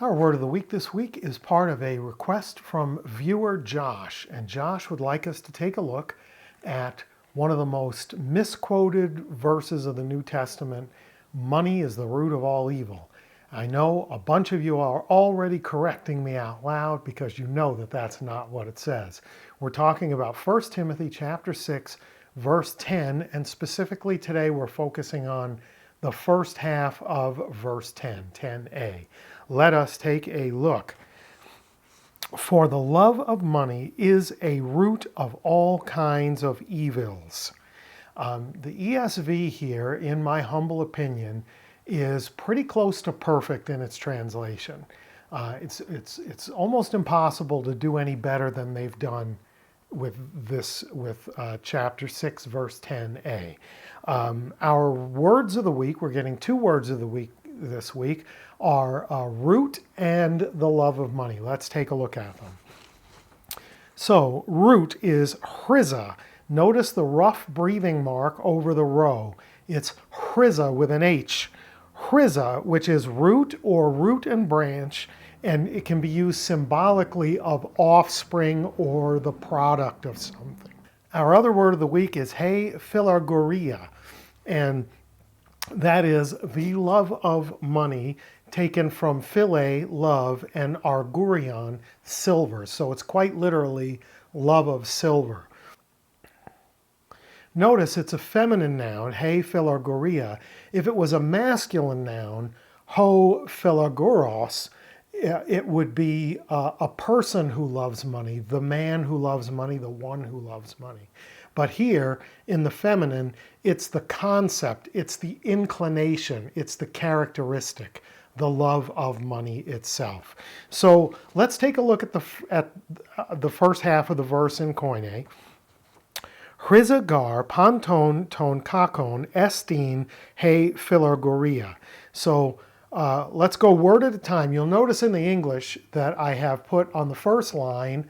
Our word of the week this week is part of a request from viewer Josh, and Josh would like us to take a look at one of the most misquoted verses of the New Testament. Money is the root of all evil. I know a bunch of you are already correcting me out loud because you know that that's not what it says. We're talking about 1 Timothy chapter 6, verse 10, and specifically today we're focusing on the first half of verse 10, 10a. Let us take a look. For the love of money is a root of all kinds of evils. The ESV here, in my humble opinion, is pretty close to perfect in its translation. It's almost impossible to do any better than they've done with chapter 6, verse 10a. Our words of the week, we're getting two words of the week this week, are root and the love of money. Let's take a look at them. So root is chryza. Notice the rough breathing mark over the row. It's chryza with an H. Chryza, which is root or root and branch, and it can be used symbolically of offspring or the product of something. Our other word of the week is philargoria, and that is the love of money, taken from phile, love, and argurion, silver. So it's quite literally love of silver. Notice it's a feminine noun, philargoria. If it was a masculine noun, ho philargoros, it would be a person who loves money, the man who loves money, the one who loves money. But here, in the feminine, it's the concept, it's the inclination, it's the characteristic, the love of money itself. So let's take a look at the first half of the verse in Koine. Chryza gar panton ton kakon estin philargoria. So let's go word at a time. You'll notice in the English that I have put on the first line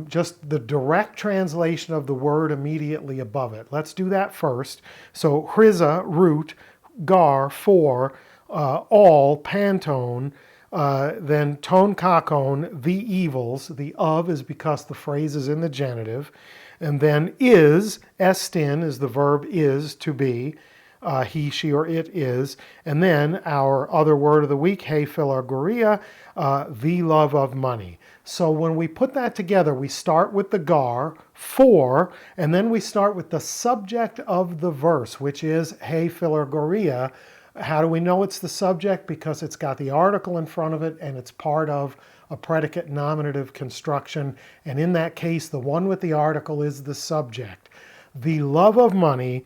just the direct translation of the word immediately above it. Let's do that first. So chryza, root, gar, for, all, pantone, then ton kakon, the evils. The of is because the phrase is in the genitive. And then is, estin is the verb is, to be. He, she, or it is. And then our other word of the week, philargoria, the love of money. So when we put that together, we start with the gar, for, and then we start with the subject of the verse, which is philargoria. How do we know it's the subject? Because it's got the article in front of it and it's part of a predicate nominative construction. And in that case, the one with the article is the subject. The love of money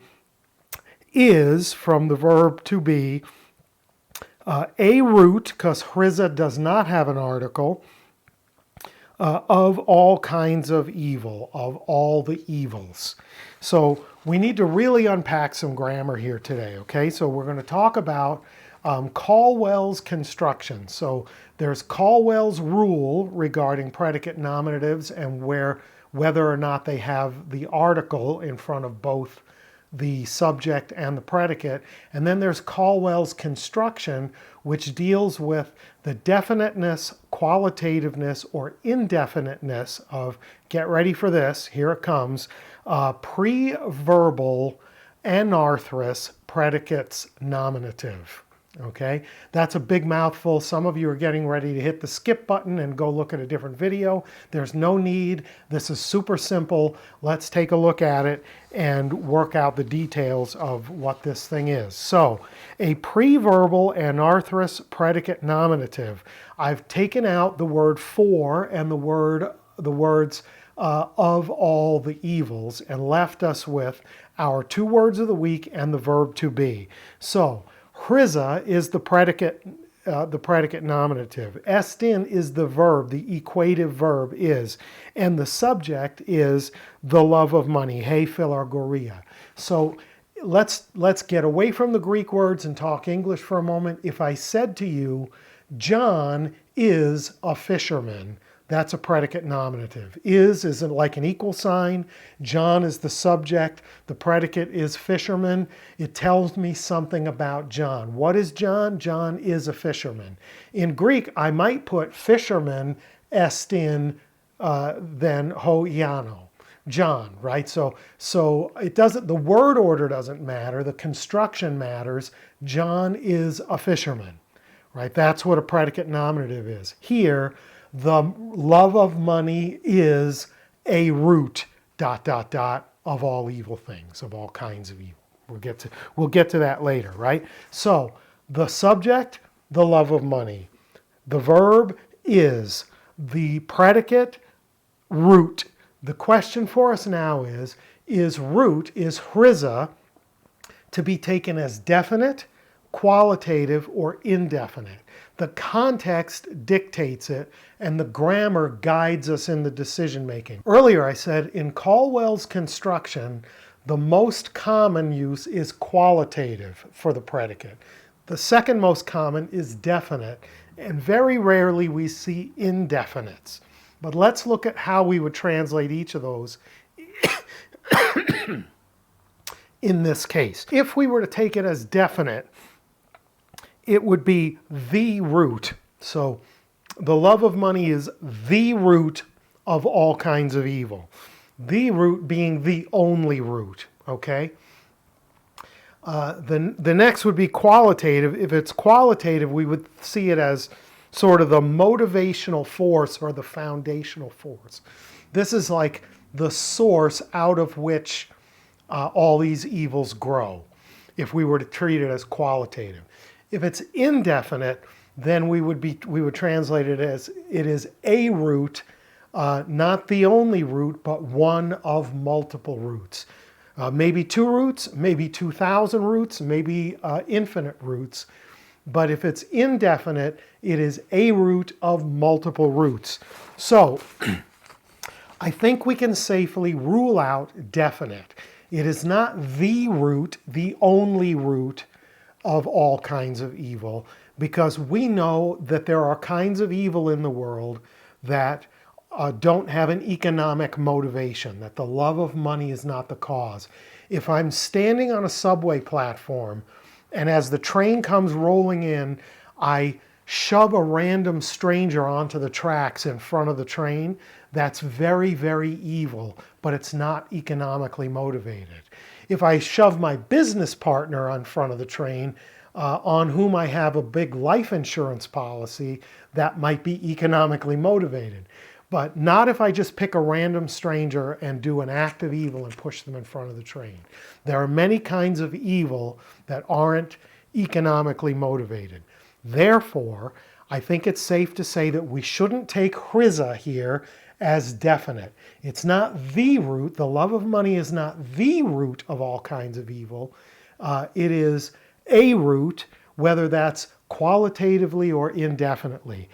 is, from the verb to be, a root, because chryza does not have an article, of all kinds of evil, of all the evils. So we need to really unpack some grammar here today, okay? So we're going to talk about Caldwell's construction. So there's Caldwell's rule regarding predicate nominatives and whether or not they have the article in front of both the subject and the predicate. And then there's Caldwell's construction, which deals with the definiteness, qualitativeness, or indefiniteness of, get ready for this, here it comes, pre-verbal anarthrous predicates nominative. Okay, that's a big mouthful. Some of you are getting ready to hit the skip button and go look at a different video. There's no need. This is super simple. Let's take a look at it and work out the details of what this thing is. So, a pre-verbal anarthrous predicate nominative. I've taken out the word for and the words of all the evils and left us with our two words of the week and the verb to be. So, chryza is the predicate nominative. Estin is the verb, the equative verb is, and the subject is the love of money, philargoria. So let's get away from the Greek words and talk English for a moment. If I said to you, John is a fisherman, That's a predicate nominative. Is like an equal sign. John is the subject. The predicate is fisherman. It tells me something about John. What is John? John is a fisherman. In Greek, I might put fisherman estin then hoiano. John, right? So it doesn't, the word order doesn't matter, the construction matters. John is a fisherman, right? That's what a predicate nominative is. Here, the love of money is a root, ... of all evil things, of all kinds of evil. We'll get to that later, right? So the subject, the love of money. The verb is, the predicate, root. The question for us now is root, is chryza, to be taken as definite, qualitative, or indefinite? The context dictates it, and the grammar guides us in the decision making. Earlier I said in Caldwell's construction, the most common use is qualitative for the predicate. The second most common is definite, and very rarely we see indefinites. But let's look at how we would translate each of those in this case. If we were to take it as definite, it would be the root. So the love of money is the root of all kinds of evil. The root being the only root, okay? The next would be qualitative. If it's qualitative, we would see it as sort of the motivational force or the foundational force. This is like the source out of which all these evils grow, if we were to treat it as qualitative. If it's indefinite, then we would translate it as it is a root, not the only root, but one of multiple roots. Maybe 2 roots, maybe 2,000 roots, maybe infinite roots. But if it's indefinite, it is a root of multiple roots. So I think we can safely rule out definite. It is not the root, the only root of all kinds of evil, because we know that there are kinds of evil in the world that don't have an economic motivation, that the love of money is not the cause. If I'm standing on a subway platform, and as the train comes rolling in, I shove a random stranger onto the tracks in front of the train, that's very, very evil, but it's not economically motivated. If I shove my business partner on front of the train, on whom I have a big life insurance policy, that might be economically motivated. But not if I just pick a random stranger and do an act of evil and push them in front of the train. There are many kinds of evil that aren't economically motivated. Therefore, I think it's safe to say that we shouldn't take chryza here as definite. It's not the root. The love of money is not the root of all kinds of evil. It is a root, whether that's qualitatively or indefinitely.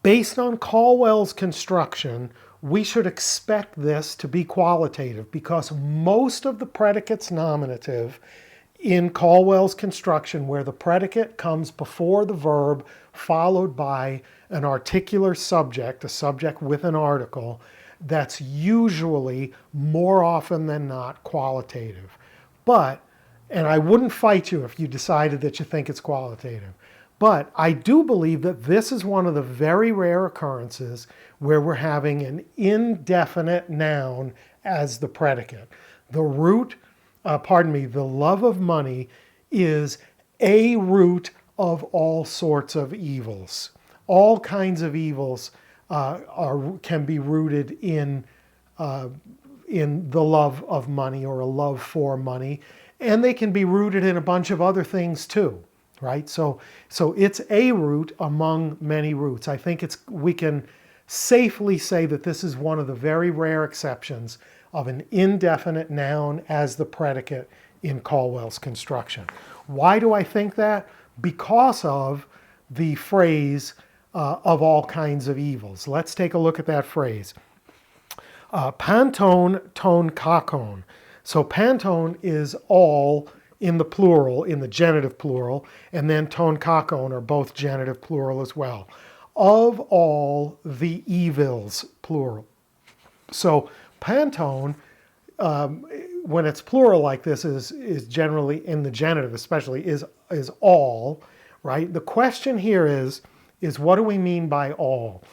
Based on Caldwell's construction, we should expect this to be qualitative because most of the predicates nominative in Caldwell's construction, where the predicate comes before the verb followed by an articular subject, a subject with an article, that's usually more often than not qualitative. But, and I wouldn't fight you if you decided that you think it's qualitative, but I do believe that this is one of the very rare occurrences where we're having an indefinite noun as the predicate. The root, the love of money is a root of all sorts of evils. All kinds of evils can be rooted in the love of money or a love for money, and they can be rooted in a bunch of other things too. Right? So it's a root among many roots. I think we can safely say that this is one of the very rare exceptions of an indefinite noun as the predicate in Caldwell's construction. Why do I think that? Because of the phrase of all kinds of evils. Let's take a look at that phrase. Pantone, ton kakon. So pantone is all in the plural, in the genitive plural, and then ton kakon are both genitive plural as well. of all the evils, plural. So pantone, when it's plural like this, is generally in the genitive, especially is all, right? The question here is what do we mean by all?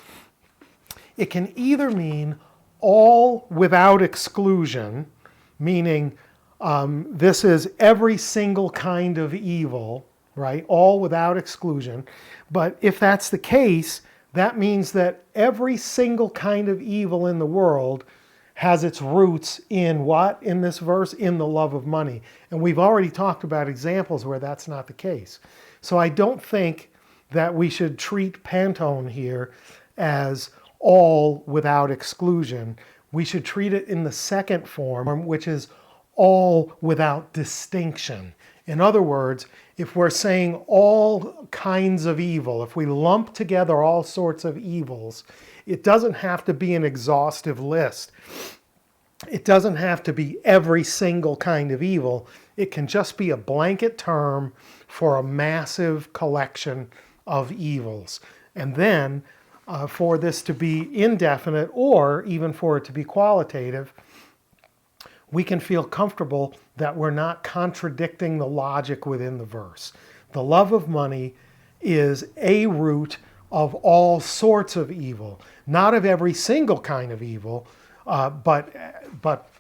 It can either mean all without exclusion, meaning this is every single kind of evil, right? All without exclusion. But if that's the case, that means that every single kind of evil in the world has its roots in what in this verse? In the love of money. And we've already talked about examples where that's not the case. So I don't think that we should treat pantone here as all without exclusion. We should treat it in the second form, which is all without distinction. In other words, if we're saying all kinds of evil, if we lump together all sorts of evils, it doesn't have to be an exhaustive list. It doesn't have to be every single kind of evil. It can just be a blanket term for a massive collection of evils. And then for this to be indefinite, or even for it to be qualitative, we can feel comfortable that we're not contradicting the logic within the verse. The love of money is a root of all sorts of evil, not of every single kind of evil, but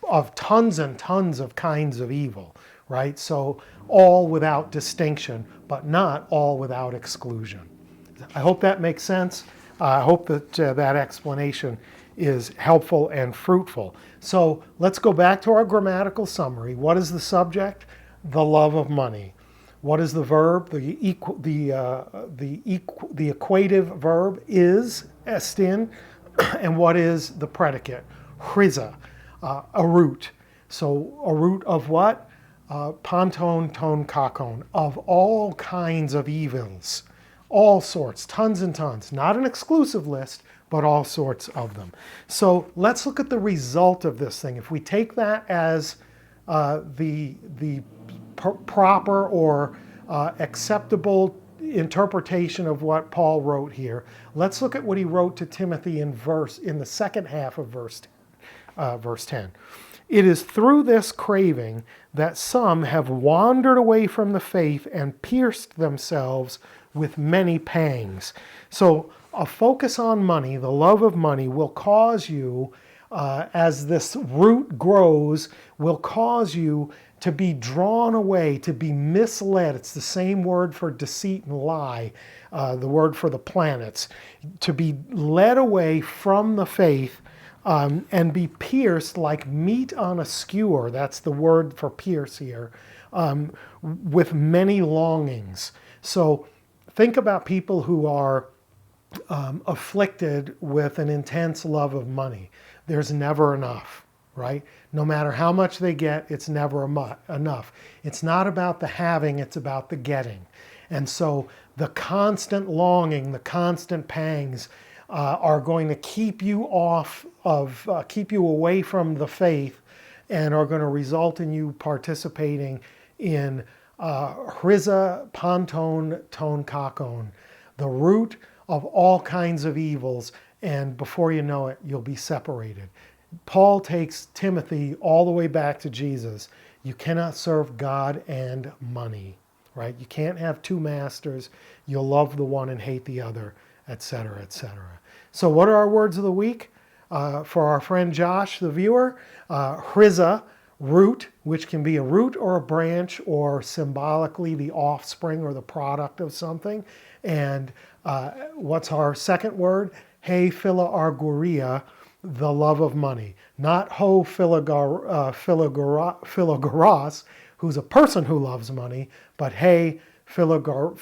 of tons and tons of kinds of evil, right? So all without distinction, but not all without exclusion. I hope that makes sense. I hope that that explanation is helpful and fruitful. So let's go back to our grammatical summary. What is the subject? The love of money. What is the verb? The equative verb is estin. And what is the predicate? Chryza, a root. So a root of what? Pantone, ton, kakon. Of all kinds of evils. All sorts, tons and tons. Not an exclusive list, but all sorts of them. So let's look at the result of this thing. If we take that as the proper or acceptable interpretation of what Paul wrote here, let's look at what he wrote to Timothy in the second half of verse 10. It is through this craving that some have wandered away from the faith and pierced themselves with many pangs. So a focus on money, the love of money, will cause you, as this root grows, will cause you to be drawn away, to be misled. It's the same word for deceit and lie, the word for the planets. To be led away from the faith and be pierced like meat on a skewer. That's the word for pierce here, with many longings. So think about people who are afflicted with an intense love of money. There's never enough, right? No matter how much they get, it's never enough. It's not about the having, it's about the getting. And so the constant longing, the constant pangs are going to keep you keep you away from the faith, and are going to result in you participating in chryza, pantone, ton, kakon, the root of all kinds of evils, and before you know it, you'll be separated. Paul takes Timothy all the way back to Jesus. You cannot serve God and money, right? You can't have two masters. You'll love the one and hate the other, etc., etc. So what are our words of the week? For our friend Josh, the viewer, chryza, root, which can be a root or a branch, or symbolically the offspring or the product of something. And what's our second word? He philargoria, the love of money. Not ho philagoros, who's a person who loves money, but he philargoria,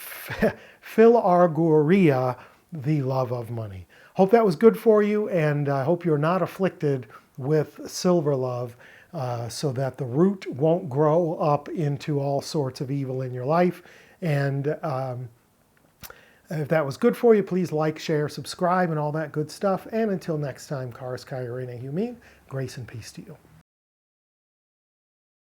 the love of money. Hope that was good for you, and I hope you're not afflicted with silver love, so that the root won't grow up into all sorts of evil in your life. And if that was good for you, please like, share, subscribe, and all that good stuff. And until next time, Charis Kairene Humin, grace and peace to you.